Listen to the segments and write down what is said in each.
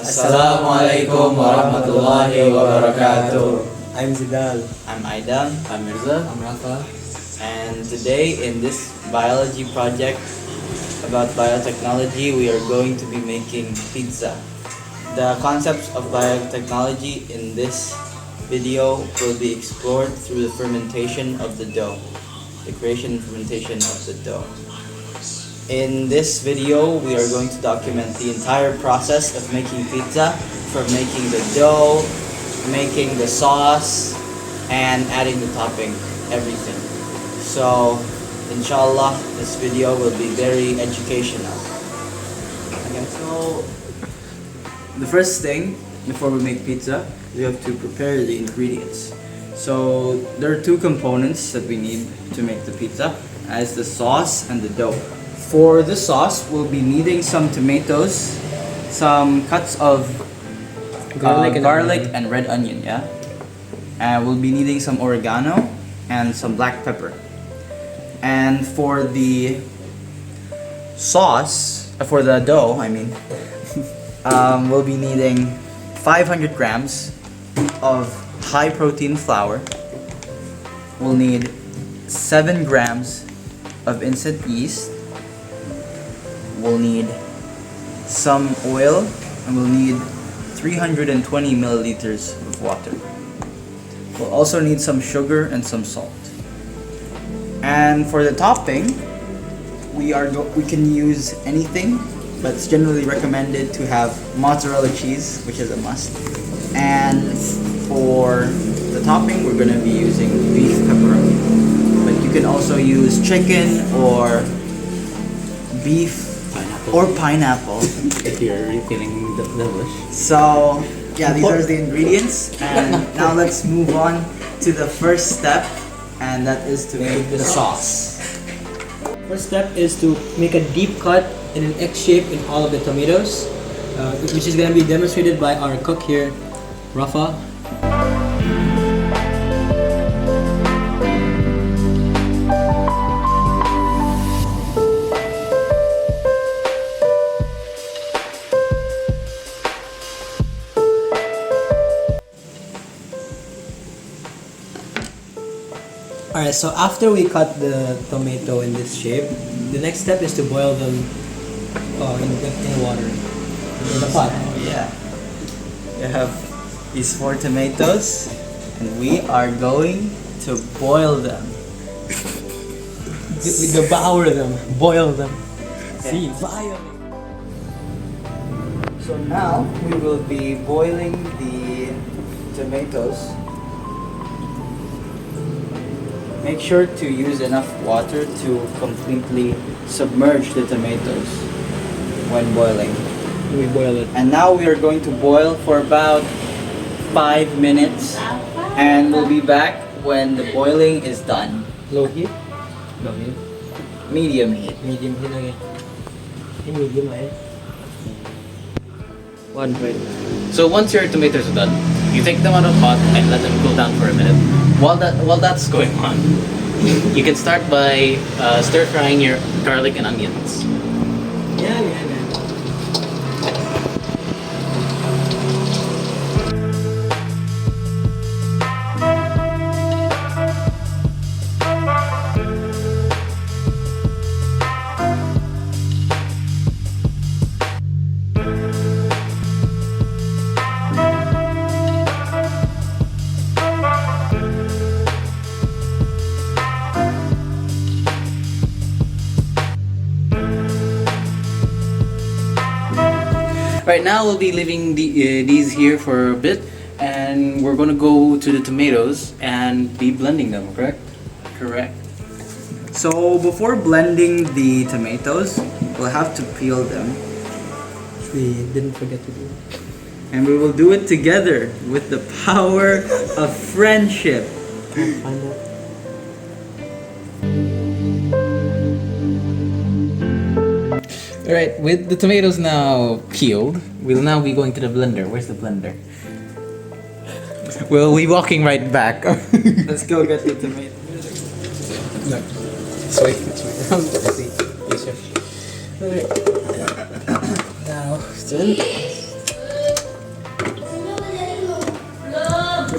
Assalamualaikum warahmatullahi wabarakatuh. I'm Zidane. I'm Aidam. I'm Mirza. I'm Rafa. And today in this biology project about biotechnology, we are going to be making pizza. The concepts of biotechnology in this video will be explored through the fermentation of the dough, the creation and fermentation of the dough. In this video, we are going to document the entire process of making pizza, from making the dough, making the sauce, and adding the topping, everything. So, inshallah, this video will be very educational. Okay, so the first thing before we make pizza, we have to prepare the ingredients. So there are two components that we need to make the pizza, as the sauce and the dough. For the sauce, we'll be needing some tomatoes, some cuts of garlic and red onion, yeah? And we'll be needing some oregano and some black pepper. And for the sauce, for the dough, we'll be needing 500 grams of high protein flour. We'll need 7 grams of instant yeast. We'll need some oil, and we'll need 320 milliliters of water. We'll also need some sugar and some salt. And for the topping, we can use anything, but it's generally recommended to have mozzarella cheese, which is a must. And for the topping, we're going to be using beef pepperoni. But you can also use chicken or beef or pineapple. If you're really feeling devilish. So, yeah, these are the ingredients. And now let's move on to the first step, and that is to make the sauce. First step is to make a deep cut in an X shape in all of the tomatoes, which is going to be demonstrated by our cook here, Rafa. Alright, so after we cut the tomato in this shape, the next step is to boil them in water, in the pot. Yeah. We have these 4 tomatoes, and we are going to boil them. We devour them, boil them. See, violate. So now we will be boiling the tomatoes. Make sure to use enough water to completely submerge the tomatoes when boiling. We boil it. And now we are going to boil for about 5 minutes, and we'll be back when the boiling is done. Low heat? Low heat. Medium heat. Medium heat again. Medium heat. 1 point. So once your tomatoes are done, you take them out of the pot and let them cool down for a minute. While that's going on, you can start by stir frying your garlic and onions. Yeah. Right now we'll be leaving these here for a bit, and we're gonna go to the tomatoes and be blending them, correct? Correct. So before blending the tomatoes, we'll have to peel them. We didn't forget to do it. And we will do it together with the power of friendship. Alright, with the tomatoes now peeled, we'll now be going to the blender. Where's the blender? We'll be walking right back. Let's go get the tomato. No. Sweet. Yes, sir. Alright. Now, still.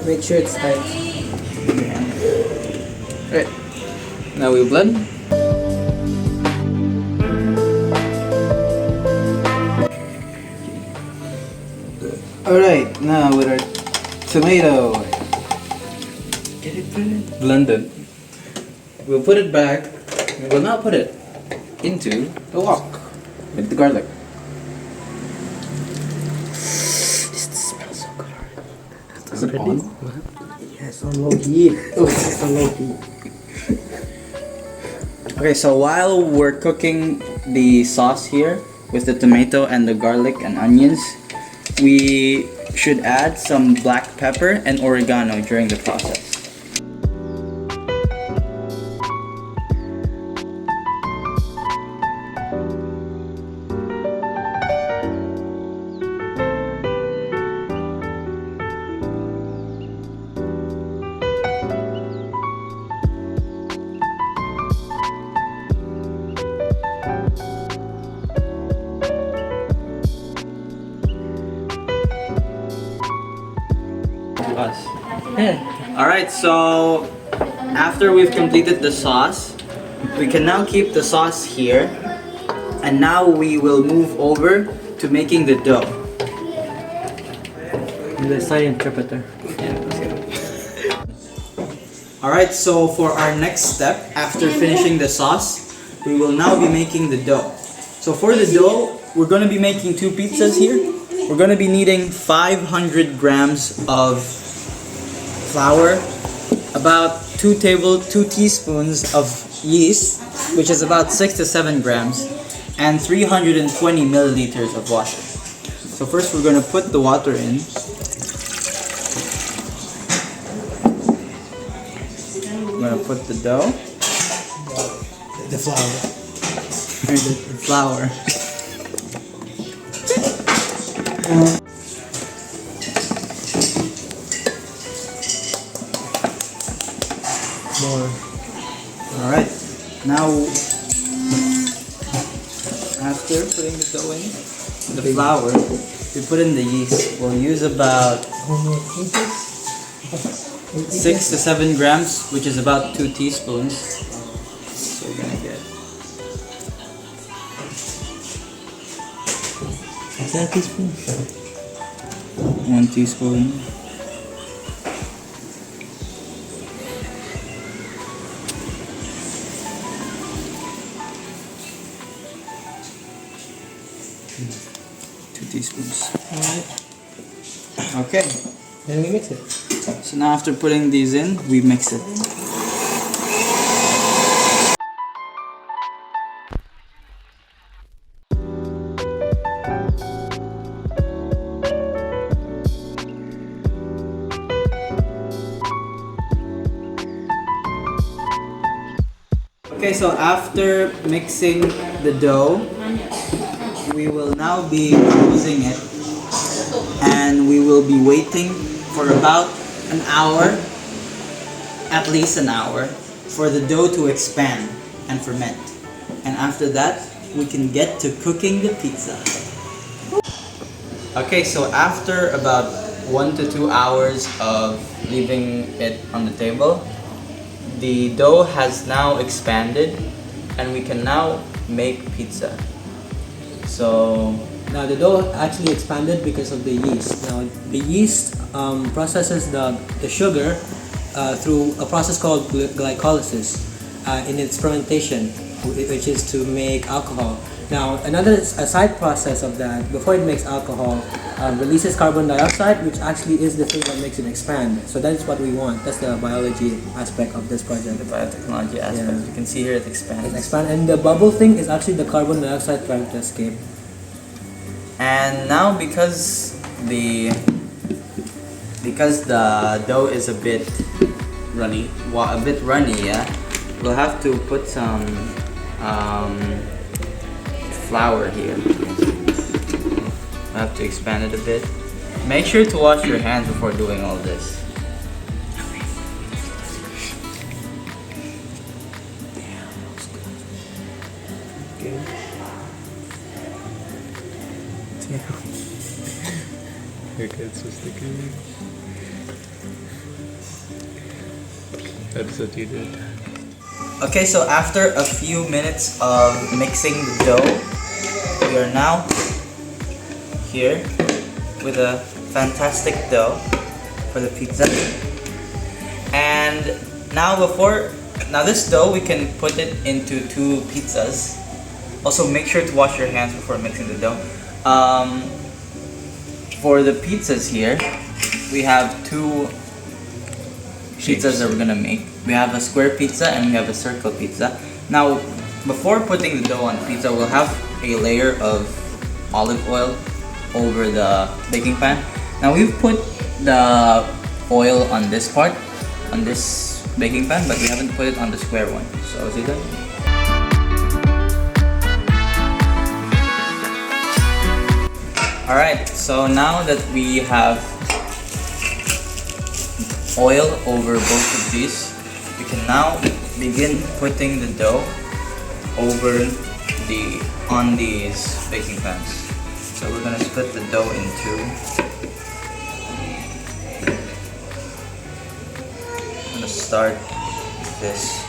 Make sure it's tight. Right. Now we blend. Alright, now with our tomato. Get it blended. We'll put it back. We will now put it into the wok with the garlic. This smells so good. Is it on? Yes, on low heat. It's on low heat. Okay, so while we're cooking the sauce here with the tomato and the garlic and onions, we should add some black pepper and oregano during the process. Us. Alright, so after we've completed the sauce, we can now keep the sauce here, and now we will move over to making the dough. I'm the sign interpreter. Alright, so for our next step, after finishing the sauce, we will now be making the dough. So for the dough, we're going to be making 2 pizzas here. We're going to be needing 500 grams of flour, about 2 teaspoons of yeast, which is about 6 to 7 grams, and 320 milliliters of water. So first we're going to put the water in. I'm going to put the dough. The flour. The flour. More. Alright, now after putting the dough in, the flour, we put in the yeast. We'll use about 6 to 7 grams, which is about 2 teaspoons. So we're gonna get Is that a teaspoon? 1 teaspoon. Teaspoons. Okay. Then we mix it. So now after putting these in, we mix it. Okay, so after mixing the dough, we will now be closing it, and we will be waiting for about an hour, at least an hour, for the dough to expand and ferment. And after that, we can get to cooking the pizza. Okay, so after about 1 to 2 hours of leaving it on the table, the dough has now expanded, and we can now make pizza. So Now the dough actually expanded because of the yeast. Now the yeast processes the sugar through a process called glycolysis in its fermentation, which is to make alcohol. Now a side process of that, before it makes alcohol, releases carbon dioxide, which actually is the thing that makes it expand. So that is what we want. That's the biology aspect of this project. the biotechnology aspect, you can see here it expands. It expand, and the bubble thing is actually the carbon dioxide trying to escape. And now because the dough is a bit runny, yeah, we'll have to put some flour here. We'll have to expand it a bit. Make sure to wash your hands before doing all this. Your kid's so sticky. That's what you did. Okay, so after a few minutes of mixing the dough, we are now here with a fantastic dough for the pizza. And now this dough, we can put it into 2 pizzas. Also, make sure to wash your hands before mixing the dough. For the pizzas here, we have 2 pizzas that we're gonna make. We have a square pizza and we have a circle pizza. Now, before putting the dough on the pizza, we'll have a layer of olive oil over the baking pan. Now, we've put the oil on this part, on this baking pan, but we haven't put it on the square one. So, Zidane? Alright, so now that we have oil over both of these, we can now begin putting the dough on these baking pans. So we're gonna split the dough in 2. I'm gonna start this.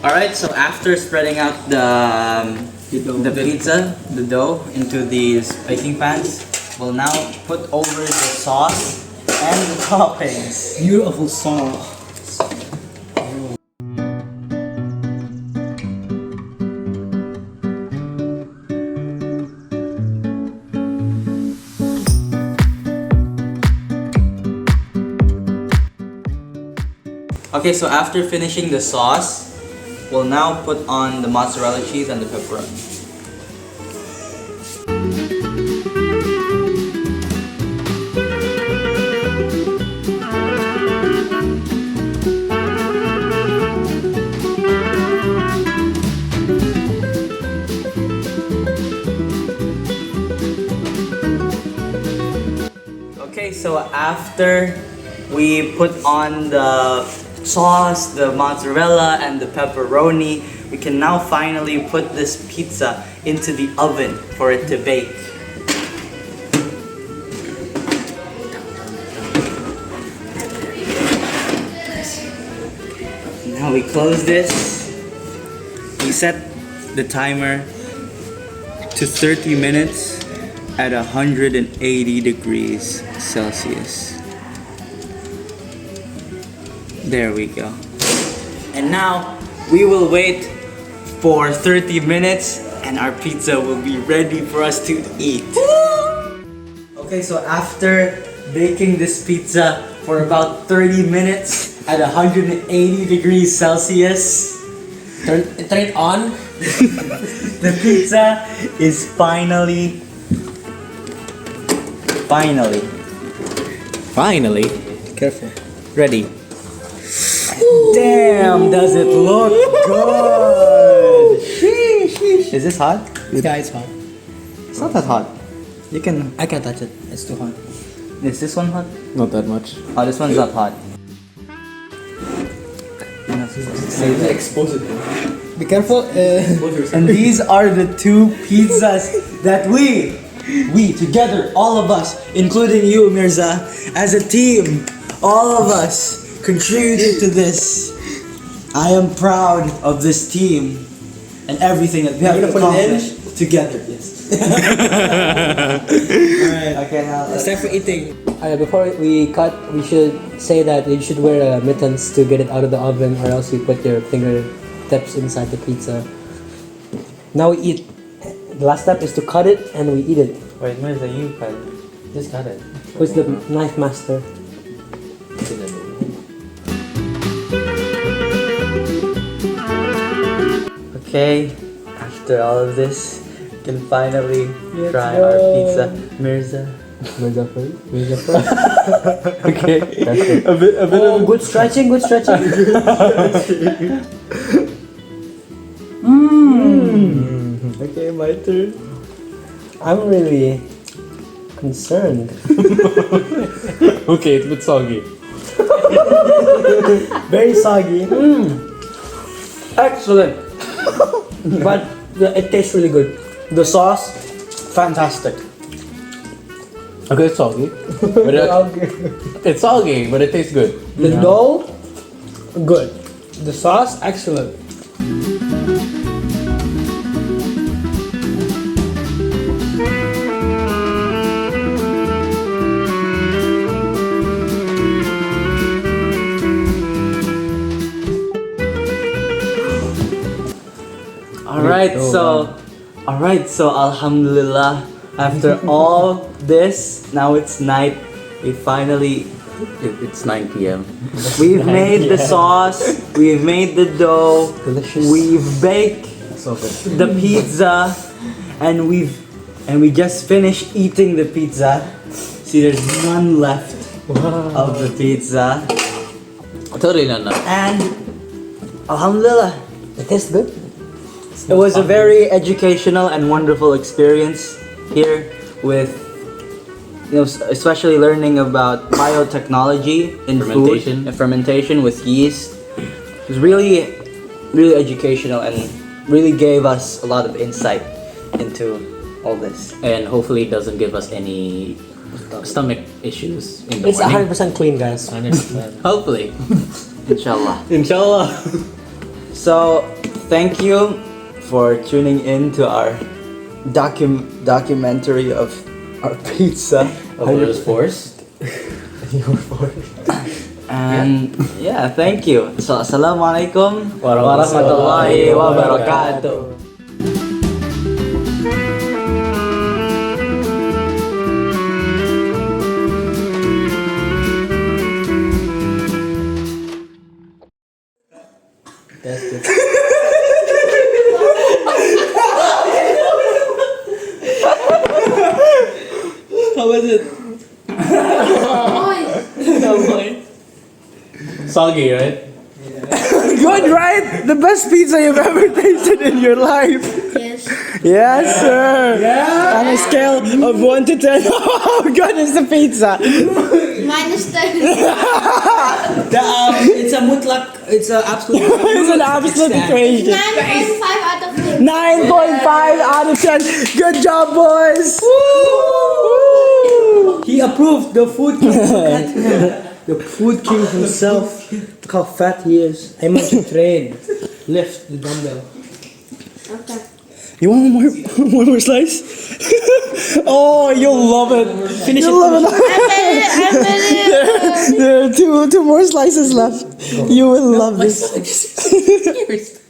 Alright, so after spreading out the dough into these baking pans, we'll now put over the sauce and the toppings. Beautiful sauce. Okay, so after finishing the sauce, we'll now put on the mozzarella cheese and the pepperoni. Okay, so after we put on the sauce, the mozzarella, and the pepperoni, we can now finally put this pizza into the oven for it to bake. Now we close this. We set the timer to 30 minutes at 180 degrees Celsius. There we go. And now we will wait for 30 minutes and our pizza will be ready for us to eat. Okay, so after baking this pizza for about 30 minutes at 180 degrees Celsius, Turn it on. the pizza is finally Careful. ready. Damn, does it look good? Is this hot? Yeah, it's hot. It's not that hot. You can. I can't touch it. It's too hot. Is this one hot? Not that much. Oh, this one's not hot. Expose it. Be careful. And these are the 2 pizzas that we together, all of us, including you, Mirza, as a team, all of us contributed to this. I am proud of this team and everything that we have accomplished together. Yes. Alright. Okay, now It's time for eating. Before we cut, we should say that you should wear mittens to get it out of the oven, or else you put your fingertips inside the pizza. Now we eat. The last step is to cut it, and we eat it. Wait, Mirza, you cut it. Just cut it. Who's the knife master? Okay, after all of this, we can finally try our pizza. Mirza. Mirza first. Mirza first. Okay. Oh, good stretching. Good stretching. Okay, my turn. I'm really concerned. Okay, it's a bit soggy. Very soggy. Excellent. But it tastes really good. The sauce, fantastic. Okay, it's soggy. But it's soggy, but it tastes good. The dough, good. The sauce, excellent. Alright, so Alhamdulillah, after all this, now it's night. We finally, It's 9 p.m. we've made the sauce, we've made the dough, Delicious. we've baked So good. the pizza, and we just finished eating the pizza. See, there's none left of the pizza, Totally not. and Alhamdulillah. It tastes good. It was a very educational and wonderful experience here with, especially learning about biotechnology in Fermentation. food and fermentation with yeast. It was really, really educational and really gave us a lot of insight into all this. And hopefully it doesn't give us any stomach issues in the It's morning. 100% clean, guys. Hopefully. Inshallah. Inshallah. So, thank you for tuning in to our documentary of our pizza. Of those forced. And yeah, thank you. So, assalamualaikum Warahmatullahi wabarakatuh. How was it? Soggy, right? Good, right? The best pizza you've ever tasted in your life. Yes. Yes, sir. Yeah. On a scale of 1 to 10, how good is the pizza? -10. It's a mutlak. It's an absolute. It's an absolute equation. 9.5 out of 10. 9.5 out of 10. Good job, boys. He approved the food king. The food king himself. Look how fat he is. I must train. Lift the dumbbell. Okay. You want one more slice? Oh, you'll love it. Finish You'll love it. I'm ready. There are two more slices left. You will love this. Cheers.